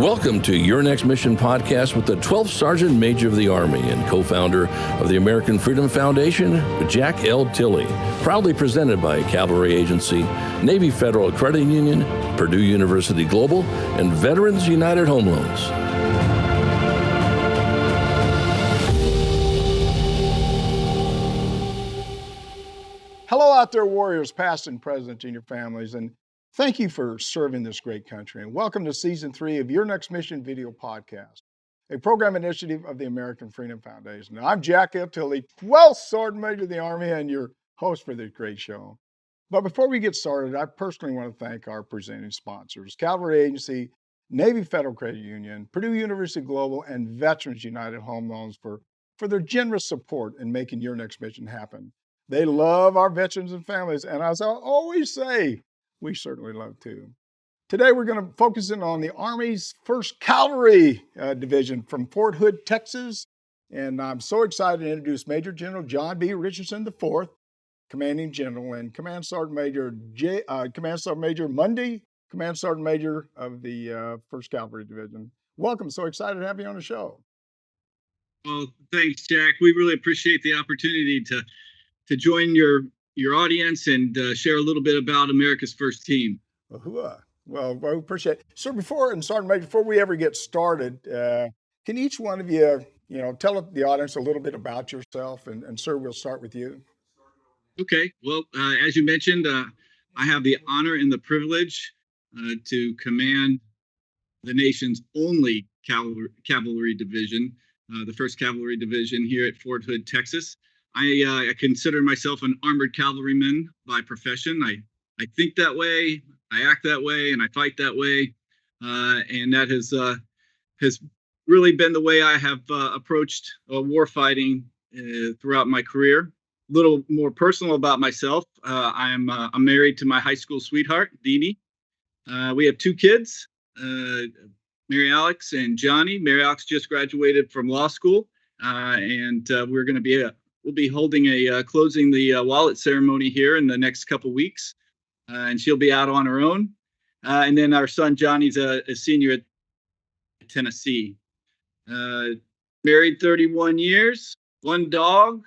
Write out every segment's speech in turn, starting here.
Welcome to Your Next Mission podcast with the 12th Sergeant Major of the Army and co-founder of the American Freedom Foundation, Jack L. Tilley. Proudly presented by Cavalry Agency, Navy Federal Credit Union, Purdue University Global, and Veterans United Home Loans. Hello out there, warriors, past and present, and your families, and thank you for serving this great country. And welcome to Season 3 of Your Next Mission video podcast, a program initiative of the American Freedom Foundation. Now, I'm Jack L. Tilley, 12th Sergeant Major of the Army, and your host for this great show. But before we get started, I personally want to thank our presenting sponsors, Cavalry Agency, Navy Federal Credit Union, Purdue University Global, and Veterans United Home Loans for their generous support in making Your Next Mission happen. They love our veterans and families, and as I always say, we certainly love too. Today, we're going to focus in on the Army's 1st Cavalry Division from Fort Hood, Texas. And I'm so excited to introduce Major General John B. Richardson IV, Commanding General, and Command Sergeant Major Munday, Command Sergeant Major of the 1st Cavalry Division. Welcome. So excited to have you on the show. Well, thanks, Jack. We really appreciate the opportunity to join your audience and share a little bit about America's first team. Cav Hooah. Well, we appreciate it. So Sergeant Major, before we ever get started, can each one of you, tell the audience a little bit about yourself? And sir, we'll start with you. Okay. Well, as you mentioned, I have the honor and the privilege to command the nation's only cavalry division, the 1st Cavalry Division here at Fort Hood, Texas. I consider myself an armored cavalryman by profession. I think that way, I act that way, and I fight that way. And that has really been the way I have approached war fighting throughout my career. A little more personal about myself. I'm married to my high school sweetheart, Deanie. We have 2 kids, Mary Alex and Johnny. Mary Alex just graduated from law school, and we're going to we'll be holding closing the wallet ceremony here in the next couple weeks, and she'll be out on her own. And then our son Johnny's a senior at Tennessee. Married 31 years, 1 dog,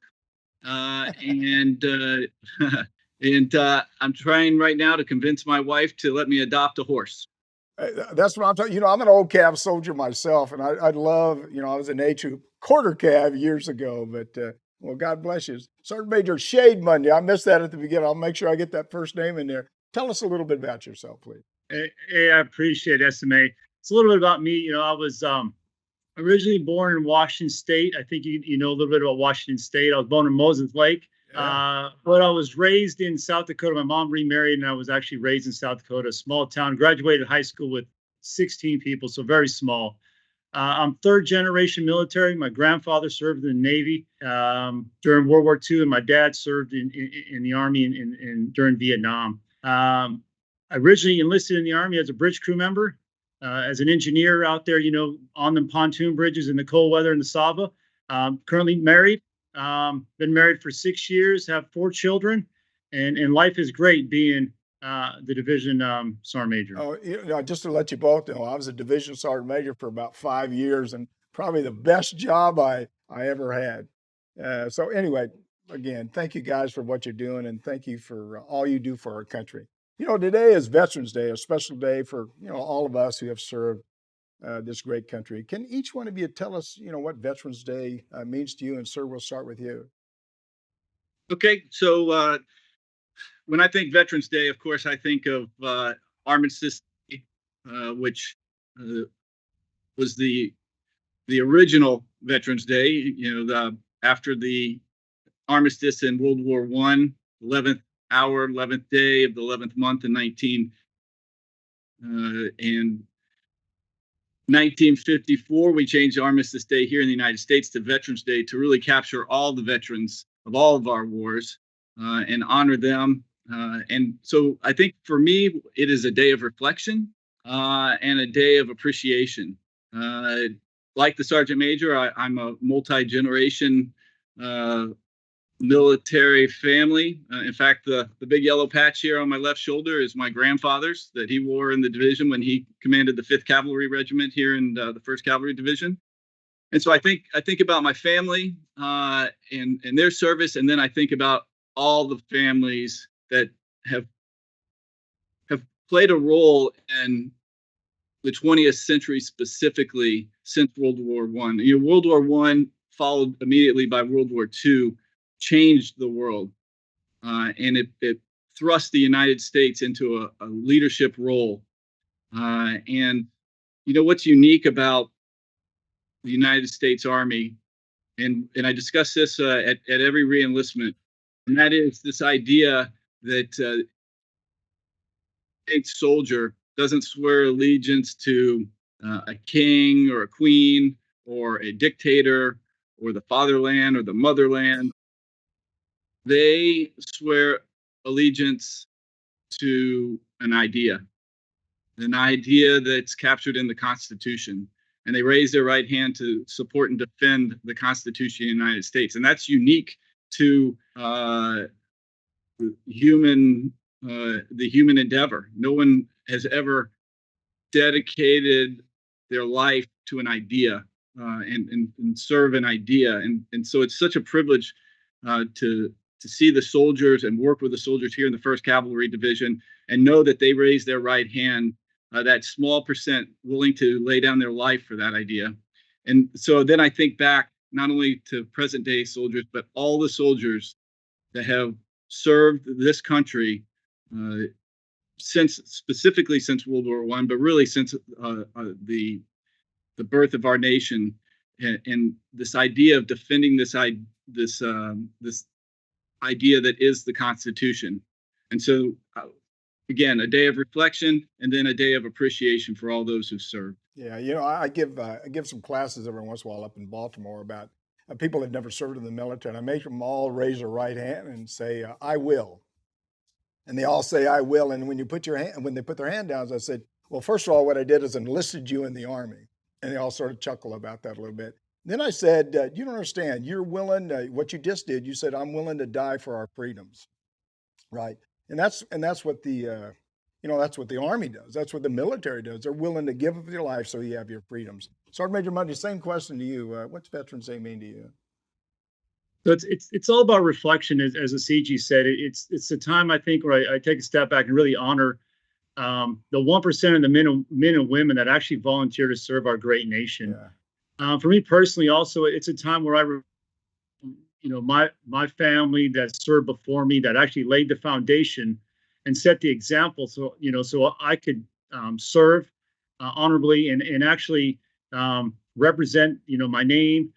and I'm trying right now to convince my wife to let me adopt a horse. That's what I'm talking. I'm an old Cav soldier myself, and I'd love, I was an A2 quarter Cav years ago, but. Well, God bless you. Sergeant Major Shade Munday. I missed that at the beginning. I'll make sure I get that first name in there. Tell us a little bit about yourself, please. Hey, I appreciate it, SMA. It's a little bit about me. I was originally born in Washington State. I think you know a little bit about Washington State. I was born in Moses Lake. Yeah. But I was raised in South Dakota. My mom remarried, and I was actually raised in South Dakota, a small town. Graduated high school with 16 people, so very small. I'm 3rd generation military. My grandfather served in the Navy during World War II, and my dad served in the Army during Vietnam. I originally enlisted in the Army as a bridge crew member, as an engineer out there, on the pontoon bridges in the cold weather in the Sava. Currently married, been married for 6 years, have 4 children, and life is great being the division sergeant major. Oh, just to let you both know, I was a division sergeant major for about 5 years, and probably the best job I ever had. So anyway, again, thank you guys for what you're doing, and thank you for all you do for our country. Today is Veterans Day, a special day for all of us who have served this great country. Can each one of you tell us what Veterans Day means to you? And sir, we'll start with you. Okay, so when I think Veterans Day, of course, I think of Armistice Day, which was the original Veterans Day. After the Armistice in World War I, 11th hour, 11th day of the 11th month in 1954, we changed Armistice Day here in the United States to Veterans Day to really capture all the veterans of all of our wars and honor them. And so I think for me, it is a day of reflection and a day of appreciation. Like the Sergeant Major, I'm a multi-generation military family. In fact, the big yellow patch here on my left shoulder is my grandfather's that he wore in the division when he commanded the 5th Cavalry Regiment here in the 1st Cavalry Division. And so I think about my family and their service, and then I think about all the families that have played a role in the 20th century, specifically since World War I. World War I, followed immediately by World War II, changed the world, and it thrust the United States into a leadership role. And what's unique about the United States Army, and I discuss this at every reenlistment, and that is this idea that a soldier doesn't swear allegiance to a king or a queen or a dictator or the fatherland or the motherland. They swear allegiance to an idea that's captured in the Constitution. And they raise their right hand to support and defend the Constitution of the United States. And that's unique to the human endeavor. No one has ever dedicated their life to an idea and serve an idea. And so it's such a privilege to see the soldiers and work with the soldiers here in the 1st Cavalry Division and know that they raise their right hand, that small percent willing to lay down their life for that idea. And so then I think back not only to present day soldiers, but all the soldiers that have served this country specifically since World War I, but really since the birth of our nation, and this idea of defending this idea that is the Constitution. And so, again, a day of reflection and then a day of appreciation for all those who've served. Yeah, I give some classes every once in a while up in Baltimore about people that never served in the military, and I make them all raise their right hand and say, "I will." And they all say, "I will." And when they put their hand down, I said, "Well, first of all, what I did is enlisted you in the Army." And they all sort of chuckle about that a little bit. Then I said, "You don't understand. You're willing. What you just did. You said, I'm willing to die for our freedoms, right?" And that's what the that's what the Army does. That's what the military does. They're willing to give up their life so you have your freedoms. Sergeant Major Munday, same question to you. What's Veterans Day mean to you? So it's all about reflection, as the CG said. It's a time, I think, where I take a step back and really honor the 1% of the men and women that actually volunteer to serve our great nation. Yeah. For me personally, also, it's a time where my family that served before me, that actually laid the foundation and set the example, so I could serve honorably and actually represent my name.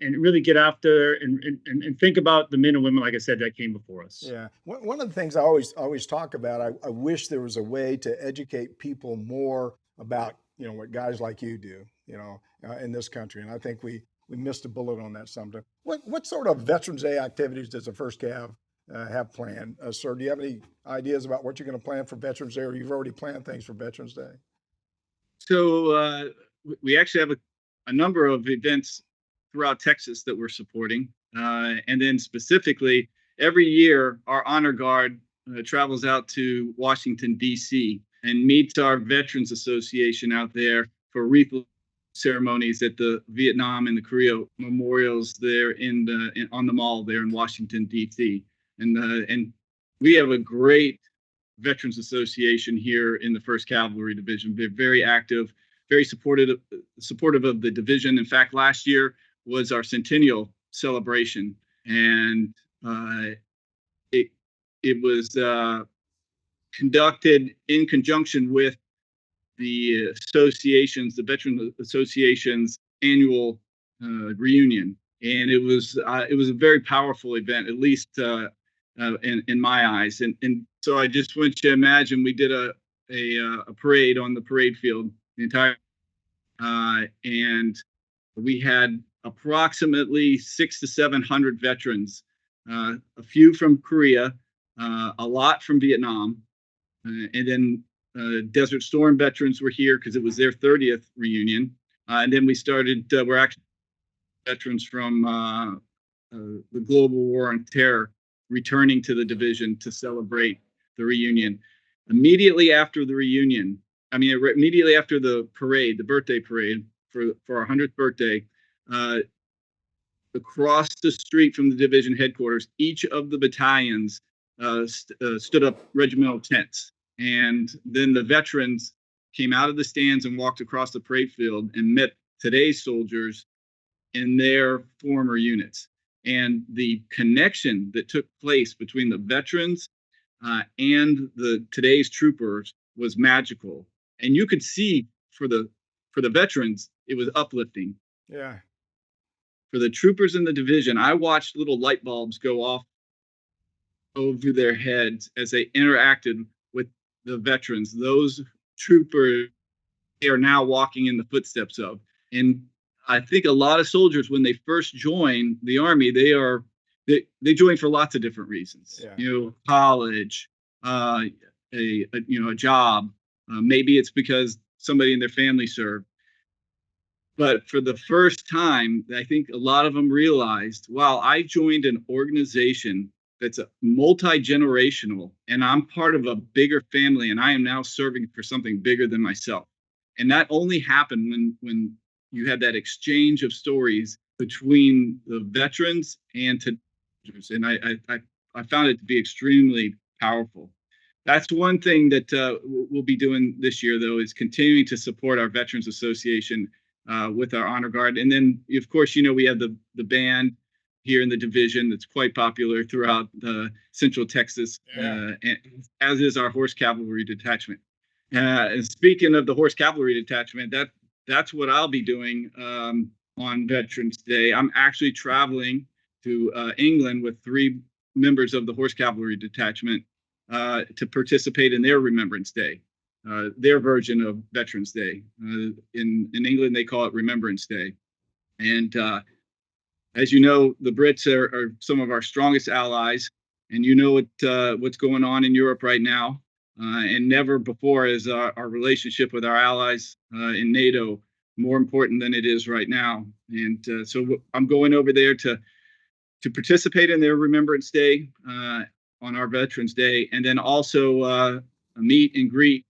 And really get after and think about the men and women, like I said, that came before us. Yeah, one of the things I always talk about, I wish there was a way to educate people more about what guys like you do, in this country, and I think we missed a bullet on that sometime. What sort of Veterans Day activities does the First Cav have planned, sir? Do you have any ideas about what you're going to plan for Veterans Day, or you've already planned things for Veterans Day? So we actually have a number of events throughout Texas that we're supporting. And then specifically, every year, our honor guard travels out to Washington, D.C. and meets our Veterans Association out there for wreath ceremonies at the Vietnam and the Korea memorials there on the mall there in Washington, D.C. And we have a great Veterans Association here in the 1st Cavalry Division. They're very active, very supportive of the division. In fact, last year was our centennial celebration, and it was conducted in conjunction with the Veteran Association's annual reunion, and it was a very powerful event, at least in my eyes. And so I just want you to imagine we did a parade on the parade field the entire, and we had approximately 600 to 700 veterans, a few from Korea, a lot from Vietnam, and then Desert Storm veterans were here because it was their 30th reunion. And then we're actually veterans from the global war on terror, returning to the division to celebrate the reunion. Immediately after the reunion, immediately after the parade, the birthday parade for our 100th birthday, across the street from the division headquarters, each of the battalions stood up regimental tents. And then the veterans came out of the stands and walked across the parade field and met today's soldiers in their former units. And the connection that took place between the veterans and today's troopers was magical. And you could see for the veterans, it was uplifting. Yeah. For the troopers in the division, I watched little light bulbs go off over their heads as they interacted with the veterans. Those troopers, they are now walking in the footsteps of. And I think a lot of soldiers, when they first join the Army, they join for lots of different reasons. Yeah. College, a job. Maybe it's because somebody in their family served. But for the first time, I think a lot of them realized, wow, I joined an organization that's a multi-generational, and I'm part of a bigger family, and I am now serving for something bigger than myself. And that only happened when you had that exchange of stories between the veterans and teenagers. And I found it to be extremely powerful. That's one thing that we'll be doing this year, though, is continuing to support our Veterans Association with our honor guard. And then, of course, we have the band here in the division that's quite popular throughout Central Texas, and as is our Horse Cavalry Detachment. And speaking of the Horse Cavalry Detachment, that's what I'll be doing on Veterans Day. I'm actually traveling to England with 3 members of the Horse Cavalry Detachment to participate in their Remembrance Day. Their version of Veterans Day. In England, they call it Remembrance Day. And as you know, the Brits are some of our strongest allies. And what's going on in Europe right now. And never before is our relationship with our allies in NATO more important than it is right now. And so I'm going over there to participate in their Remembrance Day on our Veterans Day, and then also meet and greet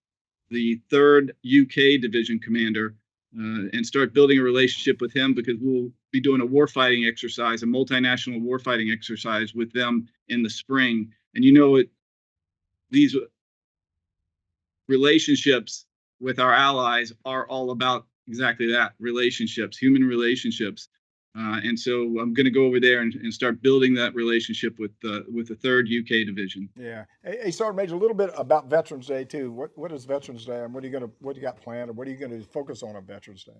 the 3rd UK Division Commander and start building a relationship with him, because we'll be doing a warfighting exercise, a multinational warfighting exercise with them in the spring. And these relationships with our allies are all about exactly that, relationships, human relationships. And so I'm going to go over there and start building that relationship with the 3rd UK Division. Yeah. Hey, Sergeant Major, a little bit about Veterans Day too. What is Veterans Day, and what do you got planned, or what are you going to focus on Veterans Day?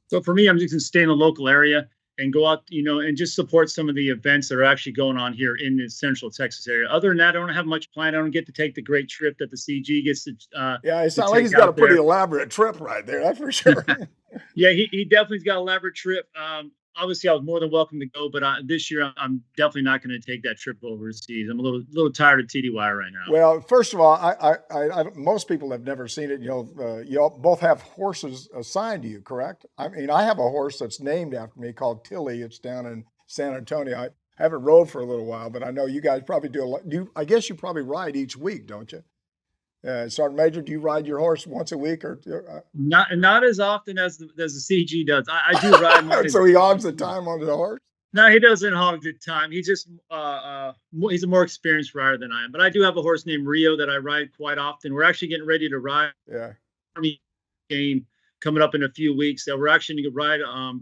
So for me, I'm just going to stay in the local area and go out, and just support some of the events that are actually going on here in the Central Texas area. Other than that, I don't have much planned. I don't get to take the great trip that the CG gets to. Yeah, it sounds like he's got a pretty elaborate trip right there. That's for sure. Yeah, he definitely's got an elaborate trip. Obviously, I was more than welcome to go, but this year I'm definitely not going to take that trip overseas. I'm a little tired of TDY right now. Well, first of all, I most people have never seen it. You all both have horses assigned to you, correct? I mean, I have a horse that's named after me called Tilley. It's down in San Antonio. I haven't rode for a little while, but I know you guys probably do a lot. I guess you probably ride each week, don't you? Sergeant Major, do you ride your horse once a week or? Not as often as the CG does. I do ride. So he hogs the time on the horse? No, he doesn't hog the time. He's just he's a more experienced rider than I am. But I do have a horse named Rio that I ride quite often. We're actually getting ready to ride Army game coming up in a few weeks. So we're actually going to ride.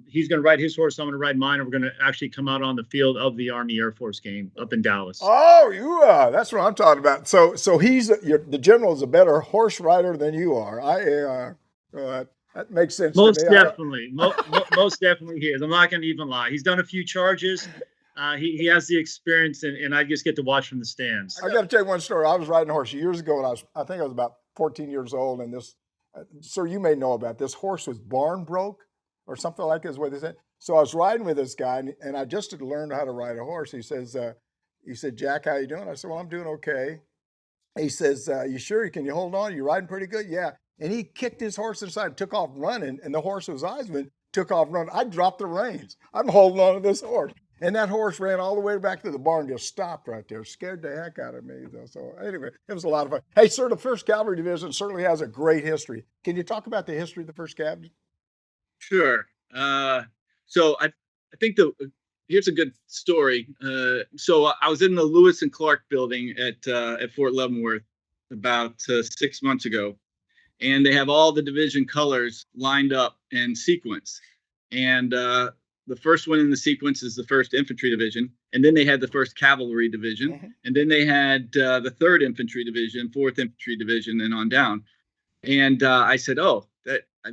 He's going to ride his horse. I'm going to ride mine, and we're going to actually come out on the field of the Army Air Force game up in Dallas. Oh, you are. That's what I'm talking about. So the general is a better horse rider than you are. That makes sense. Most to me. definitely, most definitely he is. I'm not going to even lie. He's done a few charges. He has the experience, and I just get to watch from the stands. I got to tell you one story. I was riding a horse years ago, and I think I was about 14 years old, and this. Sir, you may know about this horse was barn broke or something like this, what they said. So I was riding with this guy, and I just had learned how to ride a horse. He said, Jack, how you doing? I said, well, I'm doing okay. He says, you sure? Can you hold on? You riding pretty good? Yeah. And he kicked his horse inside, took off running, and the horse was Eisman, took off running. I dropped the reins. I'm holding on to this horse. And that horse ran all the way back to the barn, just stopped right there. Scared the heck out of me, though. So anyway, it was a lot of fun. Hey, sir, the 1st Cavalry Division certainly has a great history. Can you talk about the history of the 1st Cav? Sure. So I think here's a good story. So I was in the Lewis and Clark building at Fort Leavenworth about 6 months ago, and they have all the division colors lined up in sequence. And the first one in the sequence is the 1st Infantry Division, and then they had the 1st Cavalry Division, and then they had the 3rd Infantry Division, 4th Infantry Division, and on down. And I said, oh,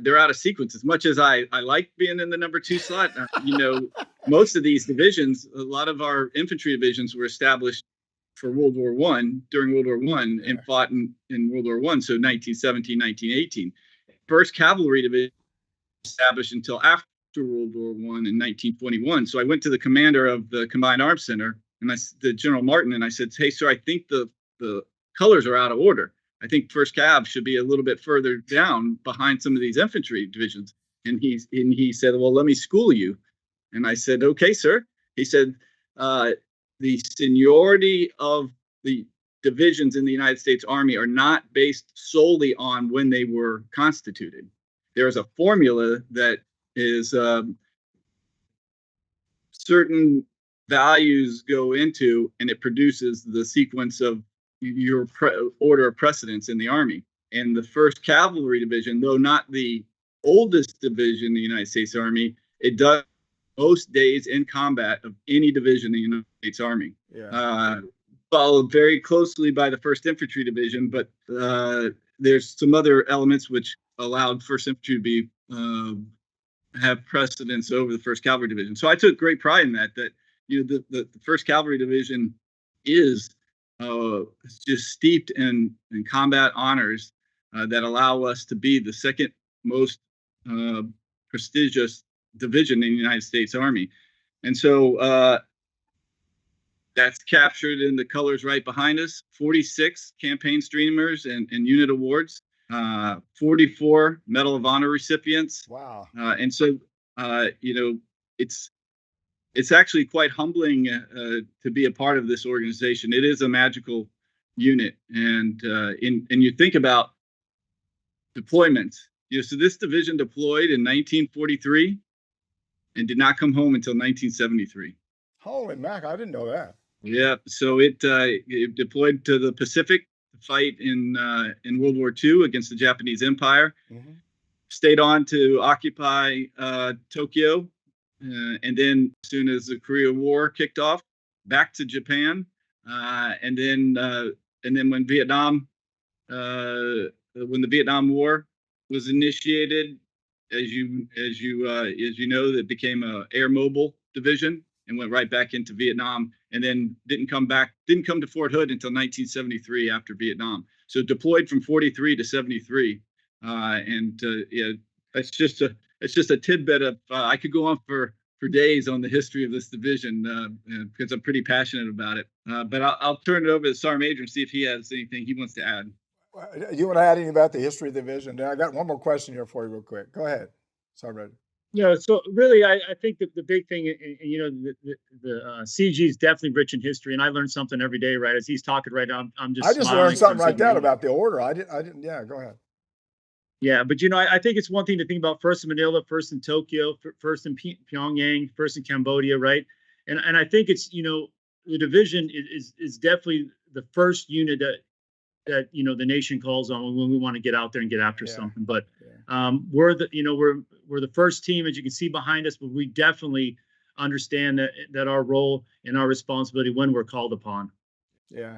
they're out of sequence. As much as I like being in the number 2 slot, most of these divisions, a lot of our infantry divisions were established for World War I, during World War I, and fought in World War I, so 1917, 1918. 1st Cavalry Division established until after World War I in 1921. So I went to the commander of the Combined Arms Center, and the General Martin, and I said, hey, sir, I think the colors are out of order. I think 1st Cav should be a little bit further down behind some of these infantry divisions. And he said, well, let me school you. And I said, okay, sir. He said, the seniority of the divisions in the United States Army are not based solely on when they were constituted. There's a formula that is certain values go into, and it produces the sequence of your order of precedence in the Army. And the 1st Cavalry Division, though not the oldest division in the United States Army, it does most days in combat of any division in the United States Army. Followed very closely by the 1st Infantry Division, but there's some other elements which allowed 1st Infantry to be have precedence over the 1st Cavalry Division. So I took great pride in that the 1st Cavalry Division is just steeped in combat honors that allow us to be the 2nd most prestigious division in the United States Army. And so that's captured in the colors right behind us: 46 campaign streamers and unit awards, 44 Medal of Honor recipients. Wow. And so, it's actually quite humbling to be a part of this organization. It is a magical unit. And you think about deployments. So this division deployed in 1943 and did not come home until 1973. Holy mac, I didn't know that. Yeah, so it deployed to the Pacific to fight in World War II against the Japanese Empire. Stayed on to occupy Tokyo, and then as soon as the Korea War kicked off, back to Japan, and then when the Vietnam War was initiated, as you know, that became a air mobile division and went right back into Vietnam, and then didn't come to Fort Hood until 1973 after Vietnam. So deployed from 43 to 73, that's just a tidbit of I could go on for days on the history of this division because I'm pretty passionate about it. But I'll turn it over to the Sergeant Major and see if he has anything he wants to add. You want to add anything about the history of the division? I got one more question here for you real quick. Go ahead, Sergeant Major. Yeah, so really, I think that the big thing, the CG is definitely rich in history, and I learn something every day, right? As he's talking right now, I'm just. I just learned something right there about the order. I didn't. Yeah, go ahead. Yeah, but I think it's one thing to think about: 1st in Manila, 1st in Tokyo, 1st in Pyongyang, 1st in Cambodia, right? And I think it's the division is definitely the first unit that the nation calls on when we want to get out there and get after something. But we're the first team, as you can see behind us, but we definitely understand that our role and our responsibility when we're called upon. Yeah.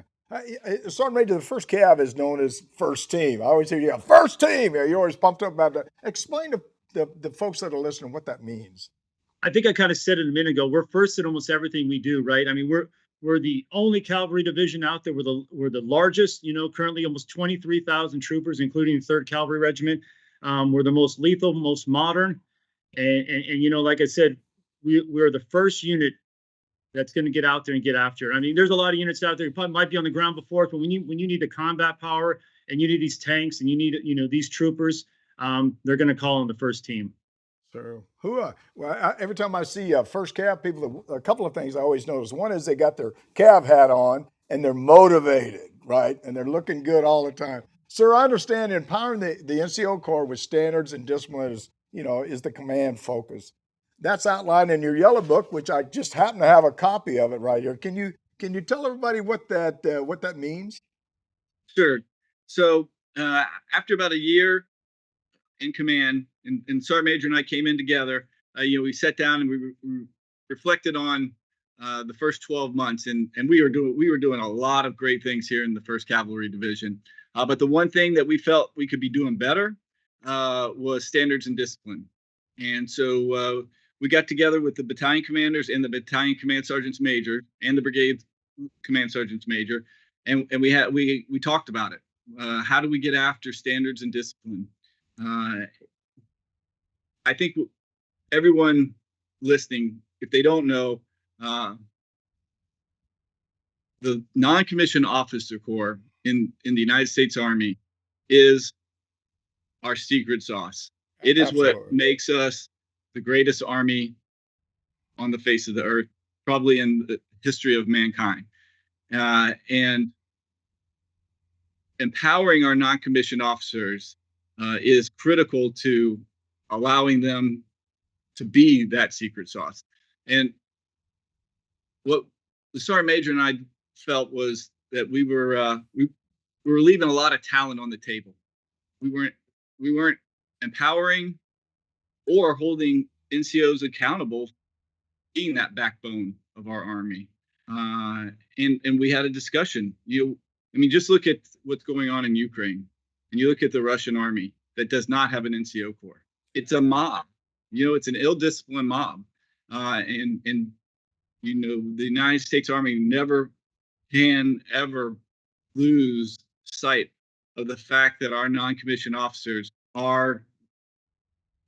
Sergeant Major, the 1st Cav is known as first team. I always hear you go, first team. You're always pumped up about that. Explain to the folks that are listening what that means. I think I kind of said it a minute ago. We're first at almost everything we do, right? I mean, we're the only cavalry division out there. We're the largest, currently almost 23,000 troopers, including the 3rd Cavalry Regiment. We're the most lethal, most modern. And like I said, we're the first unit that's going to get out there and get after it. I mean, there's a lot of units out there. You probably might be on the ground before, but when you need the combat power and you need these tanks and you need, these troopers, they're going to call on the first team. So, Hooah. Well, every time I see first Cav people, a couple of things I always notice. One is they got their Cav hat on and they're motivated, right? And they're looking good all the time. Sir, I understand empowering the NCO Corps with standards and discipline is the command focus. That's outlined in your yellow book, which I just happen to have a copy of it right here. Can you tell everybody what that means? Sure. So after about a year in command, and Sergeant Major and I came in together. We sat down and we reflected on the first 12 months, and we were doing a lot of great things here in the 1st Cavalry Division. But the one thing that we felt we could be doing better was standards and discipline. And so we got together with the battalion commanders and the battalion command sergeants major and the brigade command sergeants major, and we talked about it. How do we get after standards and discipline? I think everyone listening, if they don't know, the non-commissioned officer corps in the United States Army is our secret sauce. It is Absolutely. what makes us the greatest army on the face of the earth, probably in the history of mankind. And empowering our non-commissioned officers is critical to allowing them to be that secret sauce. And what the sergeant major and I felt was that we were leaving a lot of talent on the table. We weren't empowering or holding NCOs accountable for being that backbone of our army. And we had a discussion. Just look at what's going on in Ukraine, and you look at the Russian army that does not have an NCO Corps. It's a mob. It's an ill-disciplined mob. And the United States Army never can ever lose sight of the fact that our non-commissioned officers are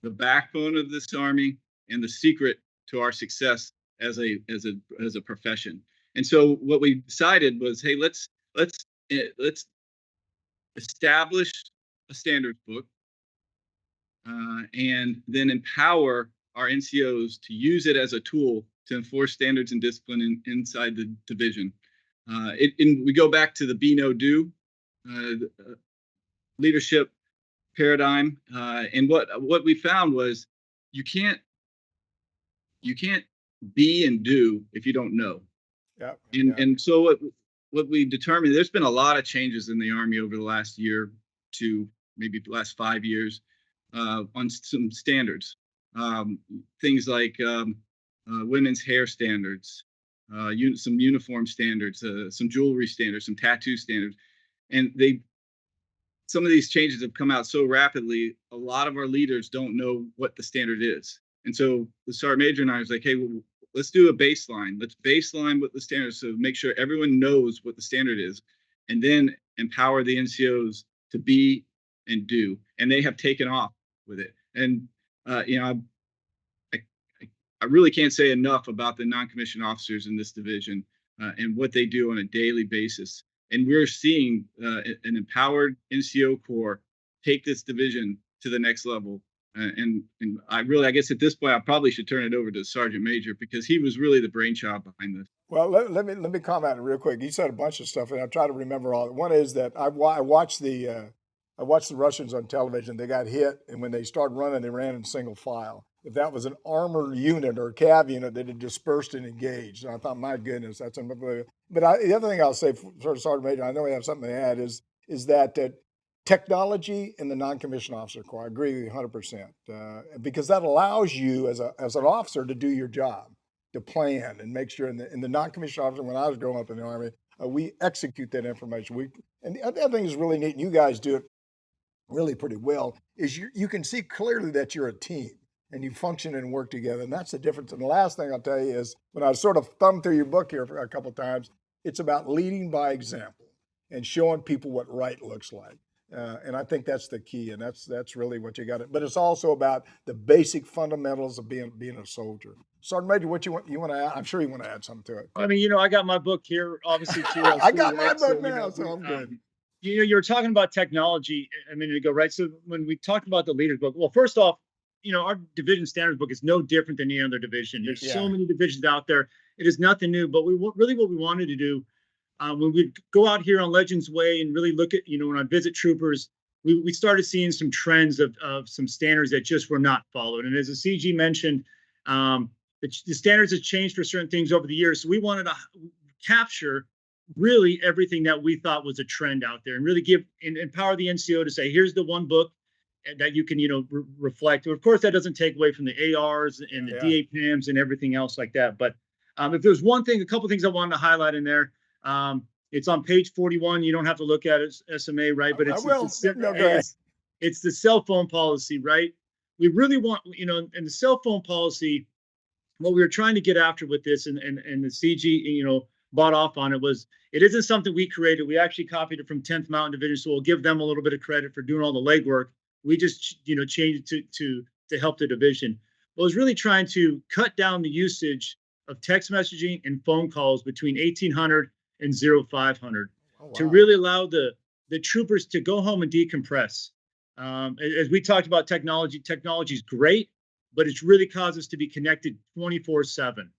the backbone of this army and the secret to our success as a profession. And so what we decided was, hey, let's establish a standards book, and then empower our NCOs to use it as a tool to enforce standards and discipline inside the division. We go back to the be no do leadership paradigm, and what we found was you can't be and do if you don't know. Yeah. And so what we determined, there's been a lot of changes in the Army over the last year to maybe the last 5 years on some standards, things like women's hair standards, some uniform standards, some jewelry standards, some tattoo standards, and some of these changes have come out so rapidly. A lot of our leaders don't know what the standard is, and so the sergeant major and I was like, hey, well, let's do a baseline. Let's baseline what the standard is, so make sure everyone knows what the standard is, and then empower the NCOs to be and do. And they have taken off with it. And I really can't say enough about the non-commissioned officers in this division and what they do on a daily basis. And we're seeing an empowered NCO Corps take this division to the next level. And I guess at this point, I probably should turn it over to Sergeant Major, because he was really the brainchild behind this. Well, let me comment real quick. You said a bunch of stuff, and I try to remember all. One is that I watched the Russians on television. They got hit, and when they started running, they ran in single file. If that was an armored unit or a Cav unit, that had dispersed and engaged. And I thought, my goodness, that's unbelievable. But the other thing I'll say for Sergeant Major, I know we have something to add, is that technology in the non-commissioned officer corps, I agree with you 100%, because that allows you as an officer to do your job, to plan and make sure. In the non-commissioned officer, when I was growing up in the Army, we execute that information. And the other thing is really neat, and you guys do it really pretty well, is you can see clearly that you're a team and you function and work together. And that's the difference. And the last thing I'll tell you is, when I sort of thumbed through your book here for a couple of times, it's about leading by example and showing people what right looks like. And I think that's the key, and that's really what you got it. But it's also about the basic fundamentals of being a soldier. Sergeant Major, what you want to add? I'm sure you want to add something to it. I got my book here, obviously too. I got my book now, so I'm good. You were talking about technology a minute ago, right? So when we talked about the leaders book, well, first off, our division standards book is no different than any other division. There's Yeah. so many divisions out there. It is nothing new, but really what we wanted to do when we go out here on Legends Way and really look at, when I visit troopers, we started seeing some trends of some standards that just were not followed. And as the CG mentioned, the standards have changed for certain things over the years. So we wanted to capture really everything that we thought was a trend out there and really give and empower the NCO to say, here's the one book that you can, reflect. Of course, that doesn't take away from the ARs and the DAPMs and everything else like that. But if there's a couple of things I wanted to highlight in there, it's on page 41. You don't have to look at it, SMA, right? But it's the cell phone policy, right? We really want, and the cell phone policy, what we were trying to get after with this and the CG, bought off on it was, it isn't something we created. We actually copied it from 10th Mountain Division. So we'll give them a little bit of credit for doing all the legwork. We just, changed it to help the division. But it was really trying to cut down the usage of text messaging and phone calls between 1800 and 0500 to really allow the troopers to go home and decompress. As we talked about technology is great, but it's really caused us to be connected 24/7.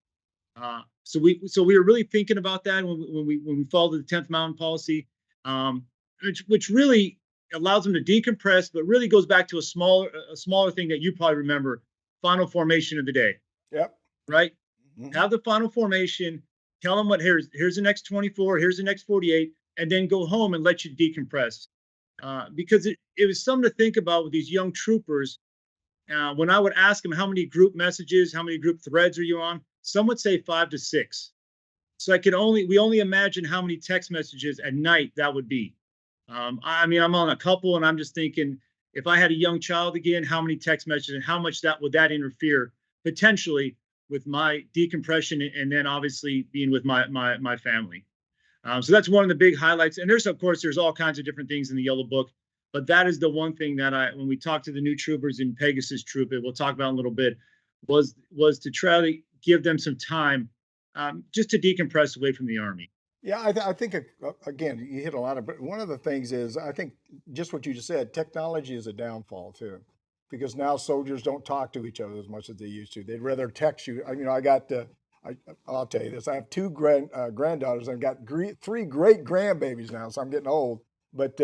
So we were really thinking about that when we followed the 10th Mountain policy, which really allows them to decompress, but really goes back to a smaller thing that you probably remember: final formation of the day. Yep. Right. Mm-hmm. Have the final formation. Tell them here's the next 24, here's the next 48, and then go home and let you decompress. Because it was something to think about with these young troopers. When I would ask them how many group messages, how many group threads are you on, some would say 5 to 6. So we only imagine how many text messages at night that would be. I'm on a couple, and I'm just thinking, if I had a young child again, how many text messages and how much would that interfere potentially with my decompression and then obviously being with my family. So that's one of the big highlights. And there's all kinds of different things in the yellow book, but that is the one thing that when we talked to the new troopers in Pegasus Troop, we'll talk about in a little bit, was to try to give them some time just to decompress away from the Army. Yeah, I think, again, you hit a lot of, but one of the things is, I think just what you just said, technology is a downfall too, because now soldiers don't talk to each other as much as they used to. They'd rather text you. I'll tell you this, I have 2 granddaughters, and I've got 3 great grandbabies now, so I'm getting old. But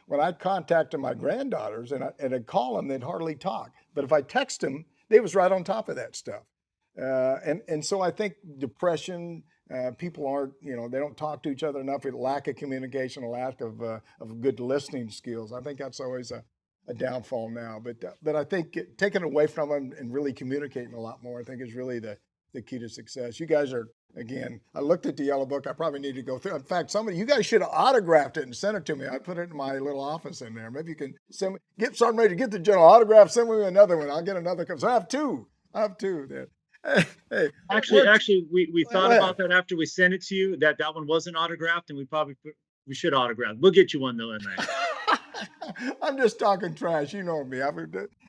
when I contacted my granddaughters and I'd call them, they'd hardly talk. But if I text them, they was right on top of that stuff. And so I think depression, people aren't, they don't talk to each other enough. A lack of communication, a lack of good listening skills. I think that's always a downfall now. But I think taking it away from them and really communicating a lot more, I think is really the key to success. You guys are, again, I looked at the yellow book. I probably need to go through. In fact, you guys should have autographed it and sent it to me. I put it in my little office in there. Maybe you can get the general autograph, send me another one. I'll get another. So I have two there. Hey, actually, we thought about that after we sent it to you, that one wasn't autographed, and we should autograph. We'll get you one though in there. I'm just talking trash. You know me.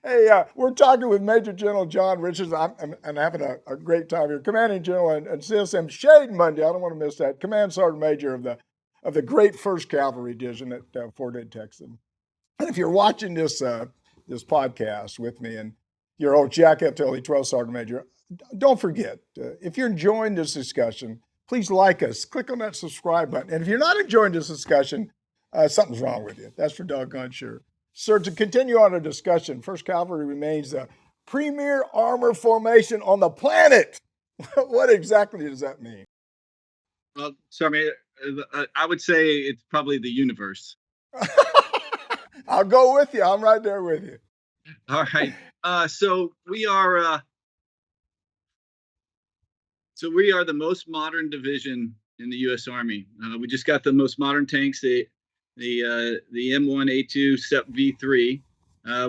Hey, we're talking with Major General John Richardson. I'm having a great time here. Commanding General and CSM Shade Munday. I don't want to miss that. Command Sergeant Major of the great 1st Cavalry Division at Fort Hood, Texas. And if you're watching this podcast with me, and you're old Jack F. Tilley, 12th Sergeant Major, don't forget, if you're enjoying this discussion, please like us. Click on that subscribe button. And if you're not enjoying this discussion, something's wrong with you. That's for doggone sure. Sir, to continue on our discussion, 1st Cavalry remains the premier armor formation on the planet. What exactly does that mean? Well, sorry, I would say it's probably the universe. I'll go with you. I'm right there with you. All right. So we are the most modern division in the U.S. Army. We just got the most modern tanks, the M1A2 SEP V3.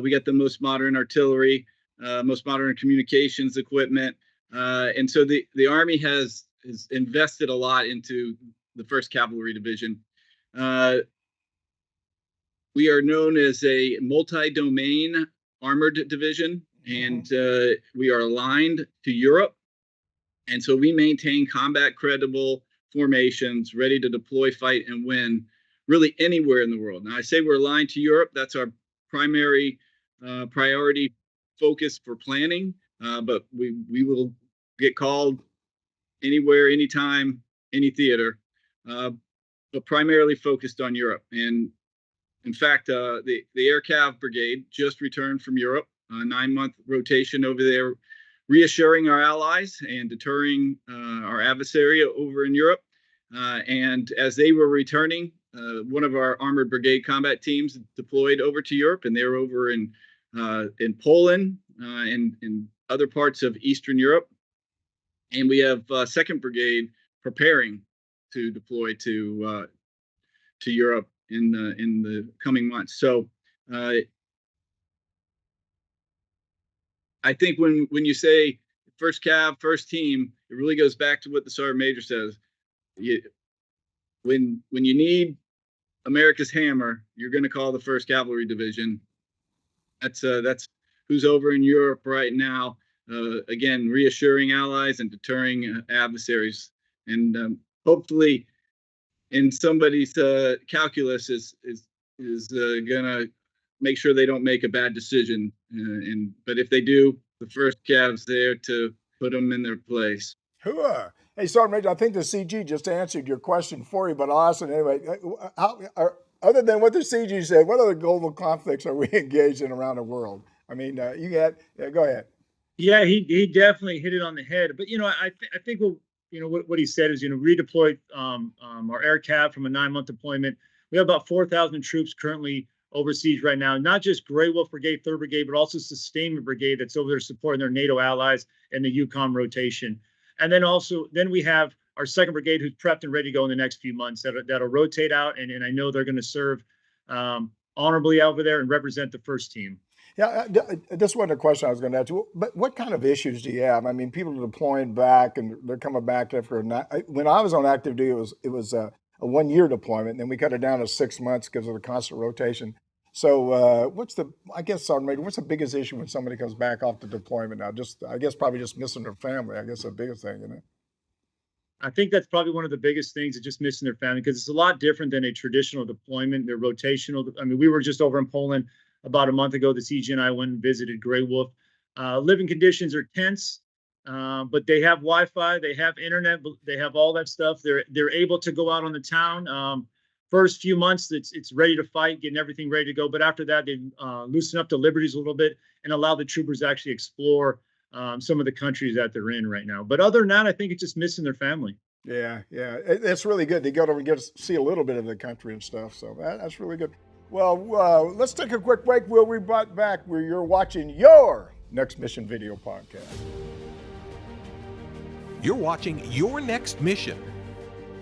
We got the most modern artillery, most modern communications equipment, and so the Army has invested a lot into the 1st Cavalry Division. We are known as a multi-domain armored division, and we are aligned to Europe. And so we maintain combat credible formations ready to deploy, fight, and win really anywhere in the world. Now, I say we're aligned to Europe. That's our primary priority focus for planning, but we will get called anywhere, anytime, any theater, but primarily focused on Europe. And in fact, the Air Cav Brigade just returned from Europe, a 9-month rotation over there, reassuring our allies and deterring our adversary over in Europe. And as they were returning, one of our armored brigade combat teams deployed over to Europe, and they were over in Poland and in other parts of Eastern Europe. And we have 2nd Brigade preparing to deploy to Europe in the coming months. So I think when you say first Cav, first team, it really goes back to what the Sergeant Major says. When you need America's hammer, you're going to call the 1st Cavalry Division. That's who's over in Europe right now. Again, reassuring allies and deterring adversaries, and hopefully, in somebody's calculus is gonna make sure they don't make a bad decision. But if they do, the 1st Cav's there to put them in their place. Hooah. Hey, Sergeant Major, I think the CG just answered your question for you, but I'll ask it anyway. Other than what the CG said, what other global conflicts are we engaged in around the world? I mean, go ahead. Yeah, he definitely hit it on the head. But I think what he said is redeployed our air cav from a 9-month deployment. We have about 4,000 troops currently overseas right now. Not just Grey Wolf Brigade, 3rd Brigade, but also Sustainment Brigade that's over there supporting their NATO allies and the Yukon rotation. And then we have our 2nd Brigade who's prepped and ready to go in the next few months. That'll rotate out, and I know they're going to serve honorably over there and represent the 1st team. Yeah, this wasn't a question I was going to ask you, but what kind of issues do you have? I mean, people are deploying back and they're coming back after when I was on active duty, it was a 1-year deployment, and then we cut it down to 6 months because of the constant rotation. So Sergeant Major, what's the biggest issue when somebody comes back off the deployment now? Probably just missing their family. I guess the biggest thing, isn't it? I think that's probably one of the biggest things, is just missing their family, because it's a lot different than a traditional deployment. They're rotational. I mean, we were just over in Poland about a month ago. The CG and I went and visited Grey Wolf. Living conditions are tense, but they have Wi-Fi, they have internet, they have all that stuff. They're able to go out on the town. First few months, it's ready to fight, getting everything ready to go. But after that, they loosen up the liberties a little bit and allow the troopers to actually explore some of the countries that they're in right now. But other than that, I think it's just missing their family. Yeah, it's really good. They go over and get to see a little bit of the country and stuff. So that's really good. Well, let's take a quick break. We'll be right back where you're watching your Next Mission video podcast. You're watching Your Next Mission,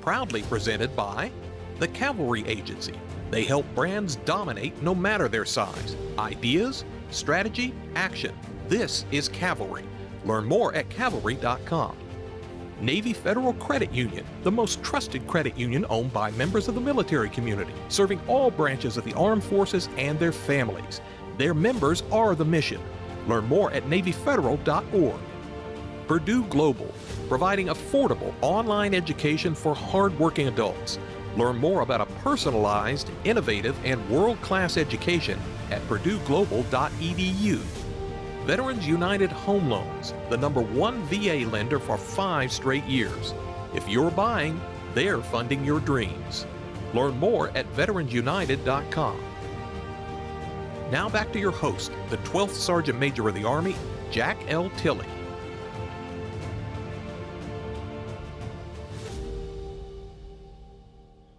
proudly presented by the Cavalry Agency. They help brands dominate no matter their size. Ideas, strategy, action. This is Cavalry. Learn more at cavalry.com. Navy Federal Credit Union, the most trusted credit union owned by members of the military community, serving all branches of the armed forces and their families. Their members are the mission. Learn more at NavyFederal.org. Purdue Global, providing affordable online education for hardworking adults. Learn more about a personalized, innovative, and world-class education at PurdueGlobal.edu. Veterans United Home Loans, the #1 VA lender for 5 straight years. If you're buying, they're funding your dreams. Learn more at VeteransUnited.com. Now back to your host, the 12th Sergeant Major of the Army, Jack L. Tilley.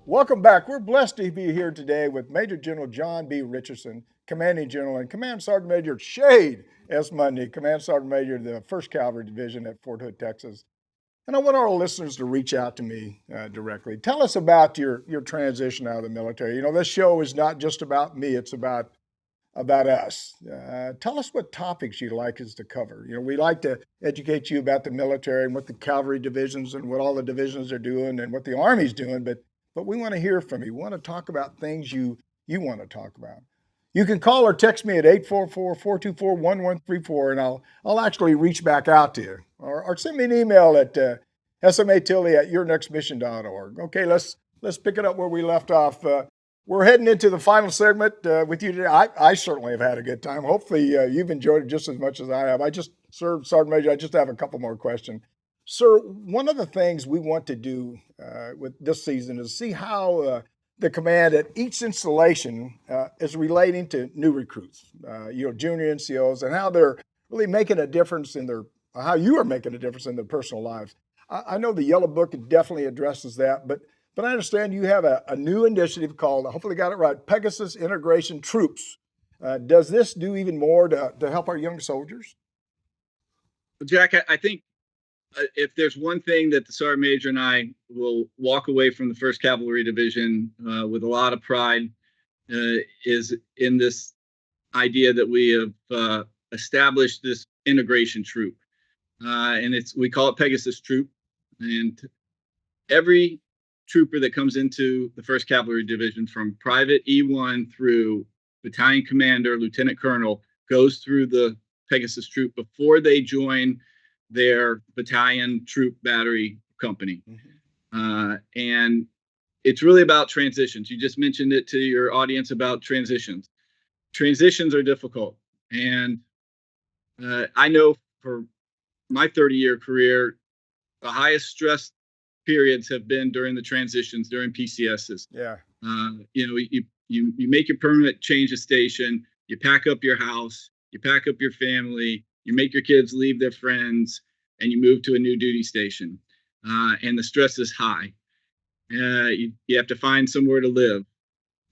Welcome back. We're blessed to be here today with Major General John B. Richardson, Commanding General, and Command Sergeant Major Shade S. Munday, Command Sergeant Major of the 1st Cavalry Division at Fort Hood, Texas. And I want our listeners to reach out to me directly. Tell us about your transition out of the military. This show is not just about me, it's about us. Tell us what topics you'd like us to cover. We like to educate you about the military and what the cavalry divisions and what all the divisions are doing and what the Army's doing, but we want to hear from you. We want to talk about things you want to talk about. You can call or text me at 844-424-1134, and I'll actually reach back out to you. Or send me an email at SMA Tilley at yournextmission.org. Okay, let's pick it up where we left off. We're heading into the final segment with you today. I certainly have had a good time. Hopefully you've enjoyed it just as much as I have. Sergeant Major, I just have a couple more questions. Sir, one of the things we want to do with this season is see how the command at each installation is relating to new recruits, junior NCOs, and how they're really making a difference how you are making a difference in their personal lives. I know the Yellow Book definitely addresses that, but I understand you have a new initiative called, hopefully got it right, Pegasus Integration Troops. Does this do even more to help our young soldiers? Jack, I think if there's one thing that the Sergeant Major and I will walk away from the 1st Cavalry Division with a lot of pride is in this idea that we have established this integration troop. And we call it Pegasus Troop. And every trooper that comes into the 1st Cavalry Division, from Private E1 through Battalion Commander, Lieutenant Colonel, goes through the Pegasus Troop before they join their battalion, troop, battery, company. Mm-hmm. And it's really about transitions. You just mentioned it to your audience about transitions. Transitions are difficult. And I know for my 30-year career, the highest stress periods have been during the transitions, during PCSs. Yeah. You make your permanent change of station, you pack up your house, you pack up your family, you make your kids leave their friends, and you move to a new duty station. And the stress is high. You have to find somewhere to live.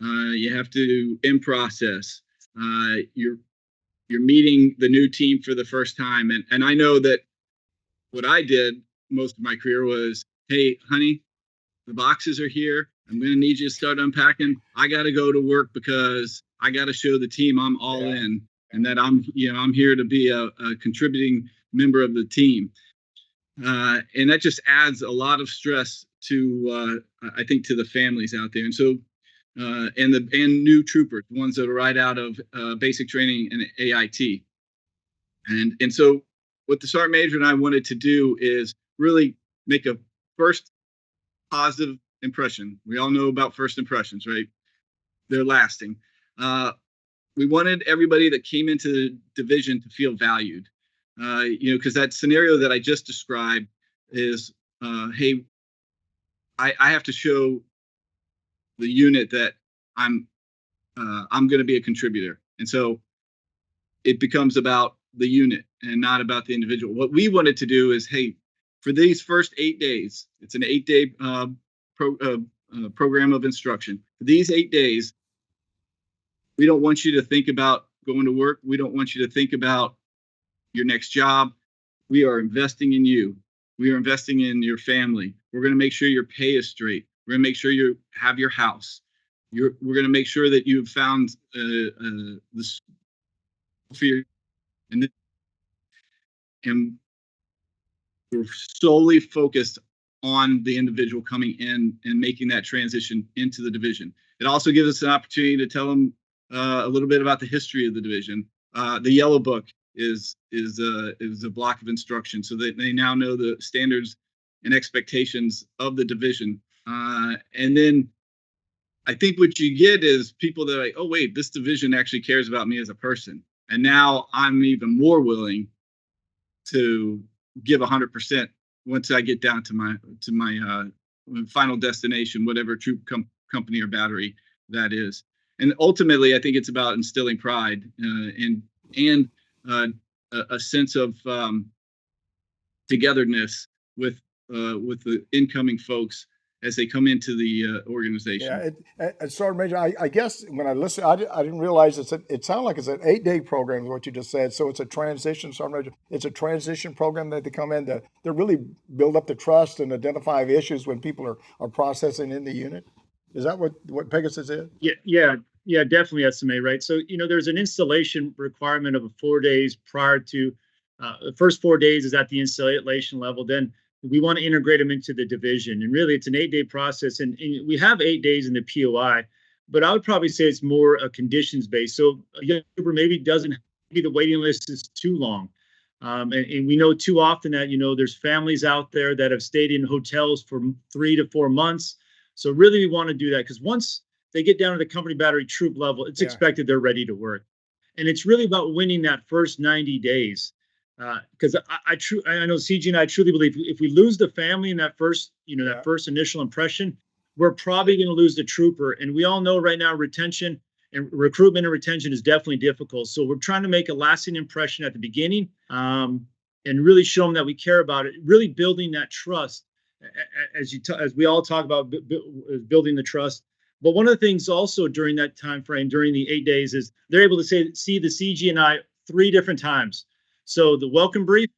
You have to in process. You're meeting the new team for the first time. And I know that what I did most of my career was, hey, honey, the boxes are here. I'm going to need you to start unpacking. I got to go to work because I got to show the team I'm all in, and that I'm here to be a contributing member of the team. And that just adds a lot of stress to, I think, to the families out there. And so, and new troopers, ones that are right out of basic training and AIT. And so what the Sergeant Major and I wanted to do is really make a first positive impression. We all know about first impressions, right? They're lasting. We wanted everybody that came into the division to feel valued, because that scenario that I just described is, hey, I have to show the unit that I'm going to be a contributor. And so it becomes about the unit and not about the individual. What we wanted to do is, hey, for these first 8 days, it's an 8-day program of instruction. For these 8 days, we don't want you to think about going to work. We don't want you to think about your next job. We are investing in you. We are investing in your family. We're going to make sure your pay is straight. We're going to make sure you have your house. We're going to make sure that you've found this for your, and we're solely focused on the individual coming in and making that transition into the division. It also gives us an opportunity to tell them a little bit about the history of the division. The Yellow Book is a block of instruction, so that they now know the standards and expectations of the division. And then I think what you get is people that are like, oh wait, this division actually cares about me as a person, and now I'm even more willing to give 100% once I get down to my final destination, whatever troop company or battery that is. And ultimately, I think it's about instilling pride and a sense of togetherness with the incoming folks as they come into the organization. Yeah, Sergeant Major, I guess when I listened, I didn't realize it sounded like it's an 8-day program is what you just said. So it's a transition, Sergeant Major. It's a transition program that they come in to really build up the trust and identify issues when people are processing in the unit. Is that what Pegasus is? Yeah, definitely SMA, right? So, there's an installation requirement of 4 days prior to the first 4 days is at the installation level. Then we want to integrate them into the division. And really, it's an 8-day process. And we have 8 days in the POI, but I would probably say it's more a conditions-based. So a young trooper maybe the waiting list is too long. And we know too often that, there's families out there that have stayed in hotels for 3 to 4 months. So really, we want to do that because once they get down to the company battery troop level, it's expected they're ready to work. And it's really about winning that first 90 days. Because I know CG and I truly believe if we lose the family in that first, that first initial impression, we're probably going to lose the trooper. And we all know right now retention and recruitment and retention is definitely difficult. So we're trying to make a lasting impression at the beginning, and really show them that we care about it. Really building that trust, as we all talk about building the trust. But one of the things also during that time frame, during the 8 days, is they're able to see the CG and I 3 different times. So the welcome brief,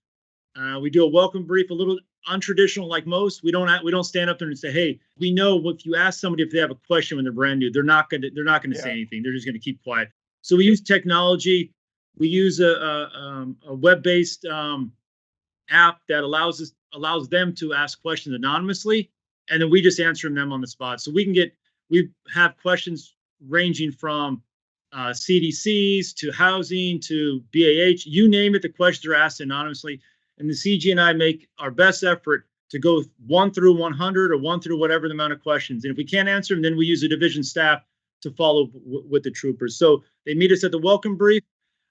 we do a welcome brief, a little untraditional like most. We don't stand up there and say, hey, we know if you ask somebody if they have a question when they're brand new, they're not going to say anything. They're just going to keep quiet. So we use technology. We use a web-based app that allows them to ask questions anonymously, and then we just answer them on the spot. So we have questions ranging from CDCs to housing to BAH, you name it, the questions are asked anonymously. And the CG and I make our best effort to go 1 through 100 or 1 through whatever the amount of questions. And if we can't answer them, then we use a division staff to follow with the troopers. So they meet us at the welcome brief.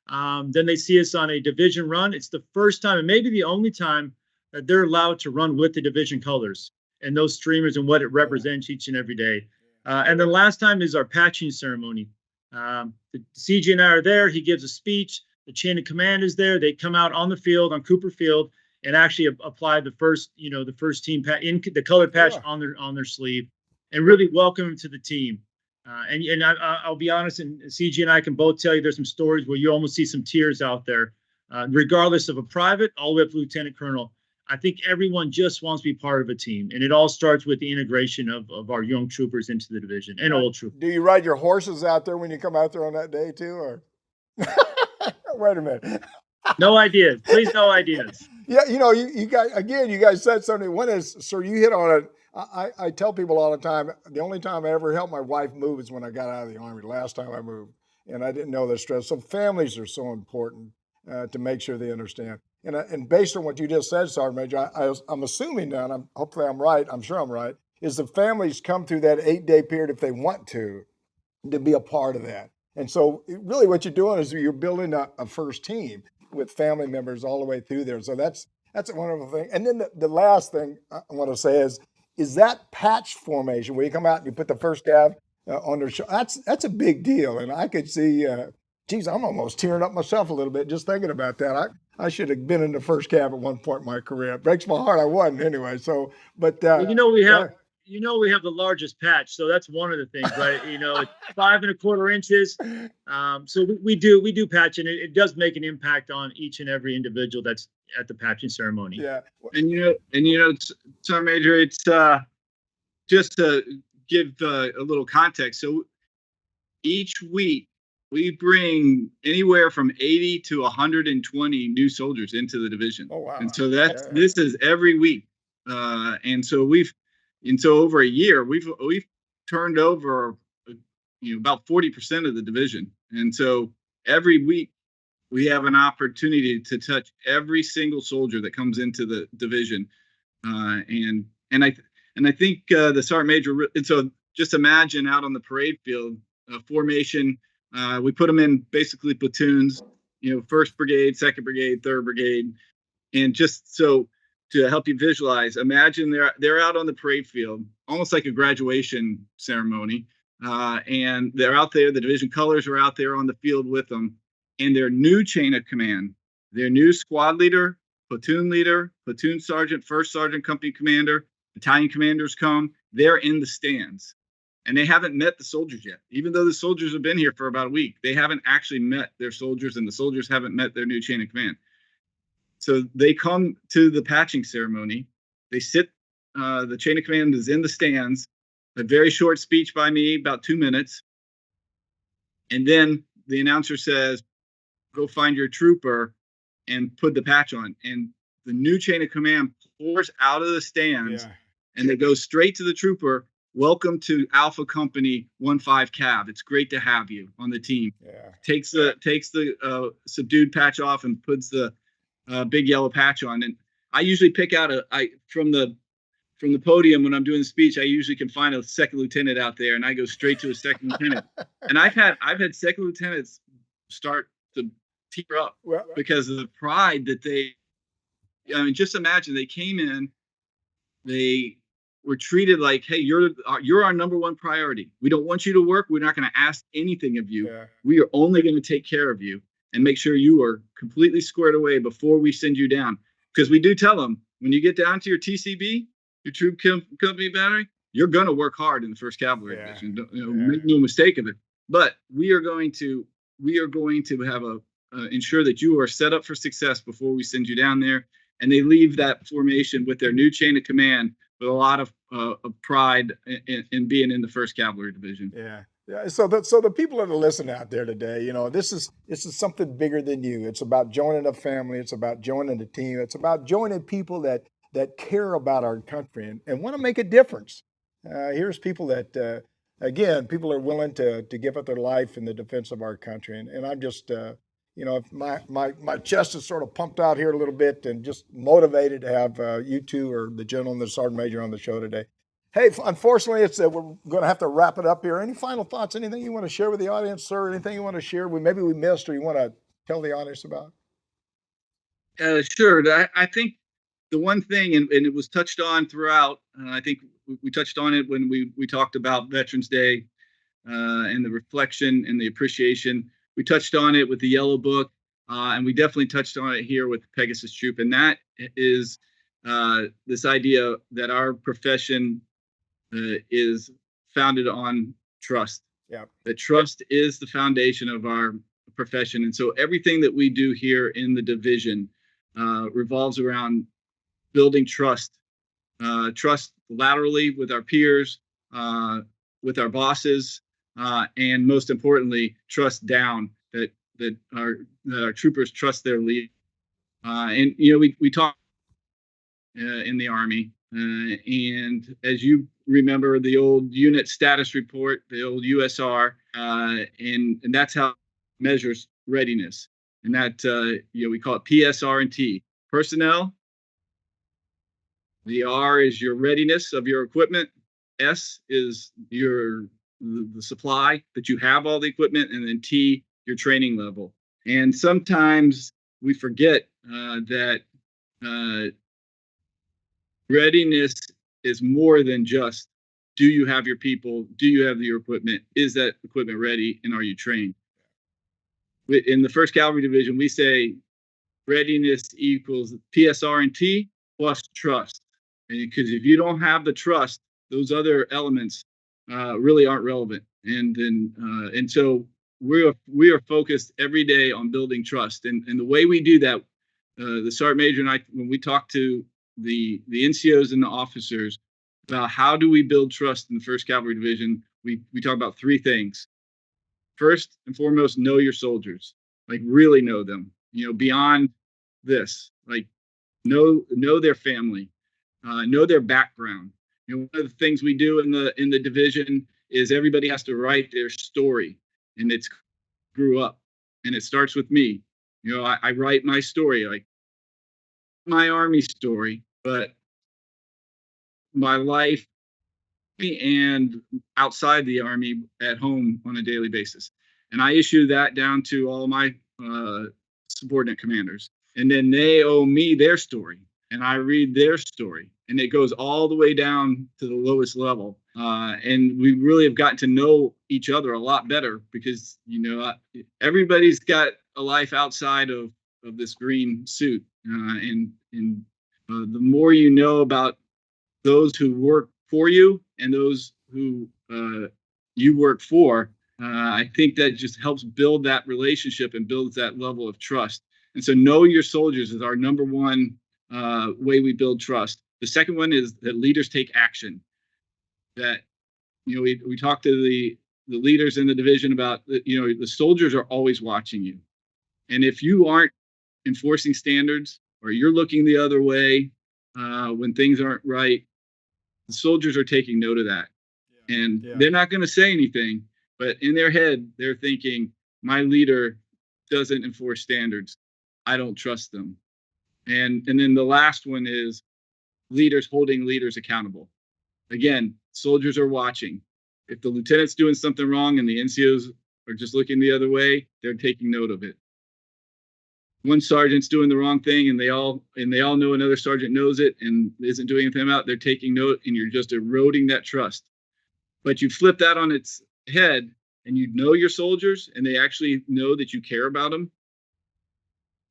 Then they see us on a division run. It's the first time and maybe the only time that they're allowed to run with the division colors and those streamers and what it represents each and every day. And then last time is our patching ceremony. The CG and I are there. He gives a speech. The chain of command is there. They come out on the field, on Cooper Field, and actually apply the first team in the colored patch on their sleeve, and really welcome them to the team. And I'll be honest, and CG and I can both tell you there's some stories where you almost see some tears out there, regardless of a private all the way up to lieutenant colonel. I think everyone just wants to be part of a team, and it all starts with the integration of our young troopers into the division and old troopers. Do you ride your horses out there when you come out there on that day too, or? Wait a minute. No ideas. Please, no ideas. Yeah, you guys said something. One is, sir, you hit on it. I tell people all the time, the only time I ever helped my wife move is when I got out of the Army, last time I moved, and I didn't know the stress. So families are so important to make sure they understand. And based on what you just said, Sergeant Major, I'm assuming now, and hopefully I'm right, I'm sure I'm right, is the families come through that 8-day period if they want to be a part of that. And so really what you're doing is you're building a first team with family members all the way through there. So that's a wonderful thing. And then the last thing I want to say is that patch formation where you come out and you put the first Cav on their shoulder. That's a big deal. And I could see, I'm almost tearing up myself a little bit just thinking about that. I should have been in the first Cav at one point in my career. It breaks my heart I wasn't anyway. So, but well, we have the largest patch, so that's one of the things, right? It's 5 1/4 inches. So we do patch, and it does make an impact on each and every individual that's at the patching ceremony. Yeah, and Sergeant Major, it's just to give a little context. So each week we bring anywhere from 80 to 120 new soldiers into the division. Oh wow! And so this is every week, and so over a year, we've turned over, about 40% of the division. And so every week we have an opportunity to touch every single soldier that comes into the division. And I think the Sergeant Major, and so just imagine out on the parade field, formation, we put them in basically platoons, 1st Brigade, 2nd Brigade, 3rd Brigade. And just so to help you visualize, imagine they're out on the parade field, almost like a graduation ceremony, and they're out there. The division colors are out there on the field with them, and their new chain of command, their new squad leader, platoon sergeant, 1st sergeant, company commander, battalion commanders come. They're in the stands, and they haven't met the soldiers yet. Even though the soldiers have been here for about a week, they haven't actually met their soldiers, and the soldiers haven't met their new chain of command. So they come to the patching ceremony. They sit, the chain of command is in the stands, a very short speech by me, about 2 minutes. And then the announcer says, go find your trooper and put the patch on. And the new chain of command pours out of the stands and they go straight to the trooper. Welcome to Alpha Company 15 Cav. It's great to have you on the team. Yeah. Takes the subdued patch off and puts the big yellow patch on. And I usually pick out from from the podium when I'm doing the speech, I usually can find a second lieutenant out there, and I go straight to a second lieutenant. And I've had second lieutenants start to tear up because of the pride that they. I mean, just imagine they came in, they were treated like, hey, you're our number one priority. We don't want you to work. We're not going to ask anything of you. Yeah. We are only going to take care of you and make sure you are completely squared away before we send you down. Because we do tell them, when you get down to your TCB, your Troop Company Battery, you're going to work hard in the 1st Cavalry Division. Make no mistake of it. But we are going to have ensure that you are set up for success before we send you down there. And they leave that formation with their new chain of command with a lot of pride in being in the 1st Cavalry Division. Yeah. Yeah. So the people that are listening out there today, this is something bigger than you. It's about joining a family. It's about joining a team. It's about joining people that care about our country and want to make a difference. Here's people that, again, people are willing to give up their life in the defense of our country. And I'm just, if my chest is sort of pumped out here a little bit and just motivated to have you two or the gentleman, the Sergeant Major, on the show today. Hey, unfortunately, we're going to have to wrap it up here. Any final thoughts? Anything you want to share with the audience, sir? Anything you want to share? Maybe we missed or you want to tell the audience about? Sure. I think the one thing, and it was touched on throughout, I think we touched on it when we talked about Veterans Day and the reflection and the appreciation. We touched on it with the Yellow Book, and we definitely touched on it here with Pegasus Troop. And that is this idea that our profession is founded on trust. Yeah. That trust is the foundation of our profession. And so everything that we do here in the division revolves around building trust laterally with our peers, with our bosses, and most importantly, trust down, that our troopers trust their lead. And we talk in the Army, and as you remember, the old unit status report, the old USR, and that's how it measures readiness. And that we call it PSR and T. Personnel. The R is your readiness of your equipment. S is the supply, that you have all the equipment, and then T, your training level. And sometimes we forget that readiness is more than just, do you have your people? Do you have your equipment? Is that equipment ready? And are you trained? In the 1st Cavalry Division, we say readiness equals PSR and T plus trust. Because if you don't have the trust, those other elements really aren't relevant. And so we are focused every day on building trust. And the way we do that, the Sergeant Major and I, when we talk to the NCOs and the officers about how do we build trust in the 1st Cavalry Division, we talk about 3 things. First and foremost, know your soldiers, like really know them, beyond this, like know their family, know their background. One of the things we do in the division is everybody has to write their story, and it's grew up, and it starts with me. I write my story, like my Army story, but my life and outside the Army at home on a daily basis. And I issue that down to all my subordinate commanders. And then they owe me their story, and I read their story. And it goes all the way down to the lowest level. And we really have gotten to know each other a lot better because, everybody's got a life outside of this green suit. And the more you know about those who work for you and those who you work for, I think that just helps build that relationship and builds that level of trust. And so know your soldiers is our number one way we build trust. The second one is that leaders take action. That, we talk to the leaders in the division about, the soldiers are always watching you. And if you aren't enforcing standards or you're looking the other way when things aren't right, the soldiers are taking note of that. Yeah. And they're not going to say anything, but in their head, they're thinking, my leader doesn't enforce standards. I don't trust them. And then the last one is leaders holding leaders accountable. Again, soldiers are watching. If the lieutenant's doing something wrong and the NCOs are just looking the other way, they're taking note of it. One sergeant's doing the wrong thing and they all know another sergeant knows it and isn't doing anything about it, they're taking note, and you're just eroding that trust. But you flip that on its head and you know your soldiers and they actually know that you care about them,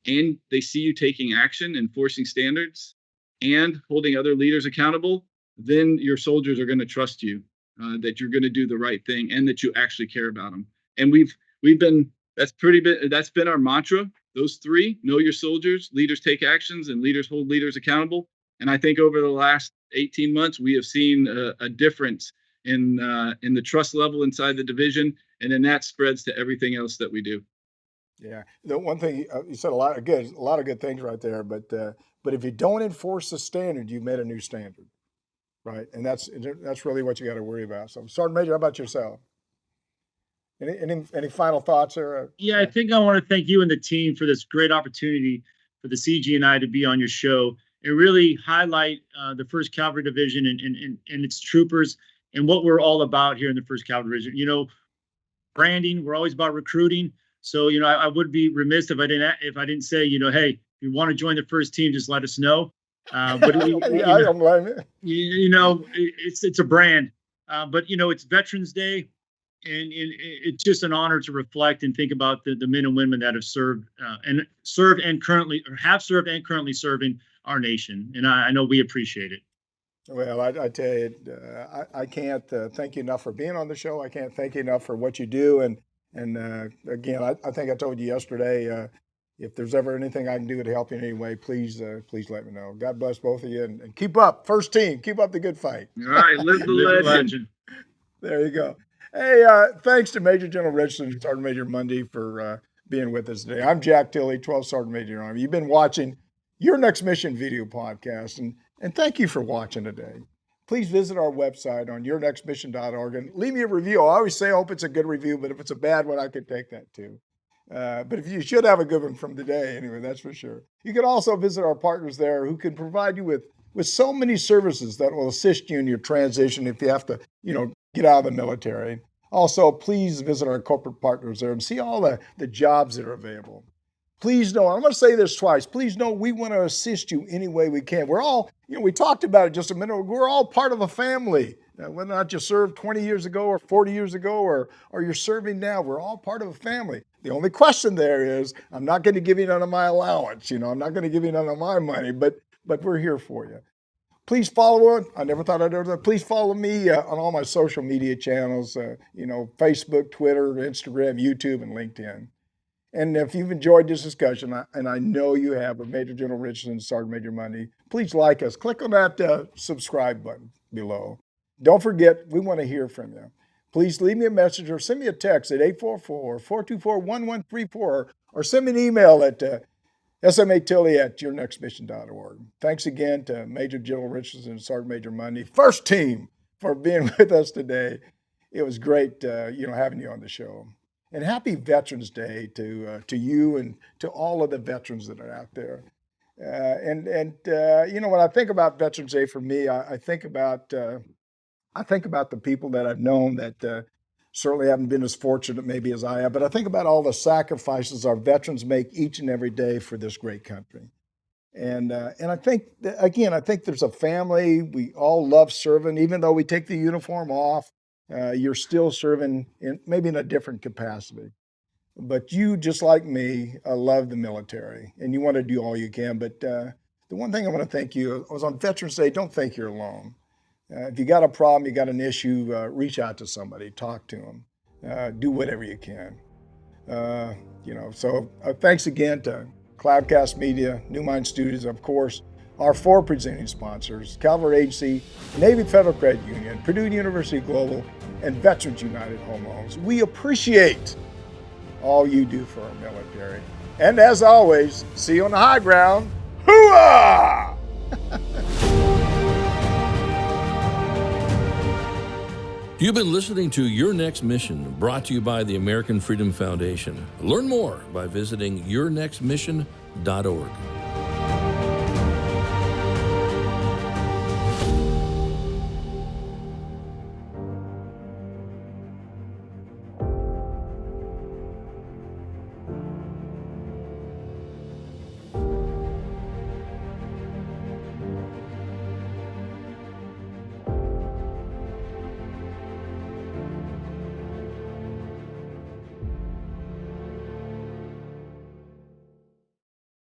and they see you taking action, enforcing standards, and holding other leaders accountable, then your soldiers are going to trust you, that you're going to do the right thing and that you actually care about them. And that's been our mantra. Those three: know your soldiers, leaders take actions, and leaders hold leaders accountable. And I think over the last 18 months, we have seen a difference in the trust level inside the division, and then that spreads to everything else that we do. Yeah, the one thing you said a lot of good things right there. But if you don't enforce the standard, you've made a new standard, right? And that's really what you got to worry about. So, Sergeant Major, how about yourself? Any final thoughts there? Yeah, I think I want to thank you and the team for this great opportunity for the CG and I to be on your show and really highlight the 1st Cavalry Division and its troopers and what we're all about here in the 1st Cavalry Division. You know, branding, we're always about recruiting. So, you know, I would be remiss if I didn't say, you know, hey, if you want to join the first team, just let us know. But I don't blame you. You know, it's a brand. But you know, it's Veterans Day, and it's just an honor to reflect and think about the men and women that have served and currently serving our nation. And I know we appreciate it. Well, I tell you, I can't thank you enough for being on the show. I can't thank you enough for what you do. And again, I think I told you yesterday, if there's ever anything I can do to help you in any way, please let me know. God bless both of you, and keep up. First team, keep up the good fight. All right, live the legend. There you go. Hey, thanks to Major General Richardson and Sergeant Major Munday for being with us today. I'm Jack Tilley, 12th Sergeant Major Army. You've been watching Your Next Mission video podcast, and thank you for watching today. Please visit our website on yournextmission.org and leave me a review. I always say I hope it's a good review, but if it's a bad one, I could take that too. But if you should have a good one from today, anyway, that's for sure. You can also visit our partners there who can provide you with so many services that will assist you in your transition if you have to, get out of the military. Also, please visit our corporate partners there and see all the jobs that are available. Please know, I'm going to say this twice, please know we want to assist you any way we can. We're all, we talked about it just a minute ago, we're all part of a family. Whether or not you served 20 years ago or 40 years ago or you're serving now, we're all part of a family. The only question there is, I'm not going to give you none of my allowance, I'm not going to give you none of my money, but we're here for you. Please follow it. I never thought I'd ever do that. Please follow me on all my social media channels, Facebook, Twitter, Instagram, YouTube, and LinkedIn. And if you've enjoyed this discussion, and I know you have, with Major General Richardson and Sergeant Major Munday, please like us. Click on that subscribe button below. Don't forget, we want to hear from you. Please leave me a message or send me a text at 844-424-1134 or send me an email at SMA Tilley at yournextmission.org. Thanks again to Major General Richardson and Sergeant Major Munday, first team, for being with us today. It was great, having you on the show. And happy Veterans Day to you and to all of the veterans that are out there. When I think about Veterans Day for me, I think about the people that I've known that certainly haven't been as fortunate maybe as I have, but I think about all the sacrifices our veterans make each and every day for this great country. And I think, I think there's a family. We all love serving, even though we take the uniform off. You're still serving maybe in a different capacity. But you, just like me, love the military, and you want to do all you can. But the one thing I want to thank you was on Veterans Day, don't think you're alone. If you got a problem, you got an issue, reach out to somebody, talk to them, do whatever you can. So thanks again to Cloudcast Media, New Mind Studios, of course, our 4 presenting sponsors, Cavalry Agency, Navy Federal Credit Union, Purdue University Global, and Veterans United Home Loans. We appreciate all you do for our military. And as always, see you on the high ground. Hooah! You've been listening to Your Next Mission, brought to you by the American Freedom Foundation. Learn more by visiting yournextmission.org.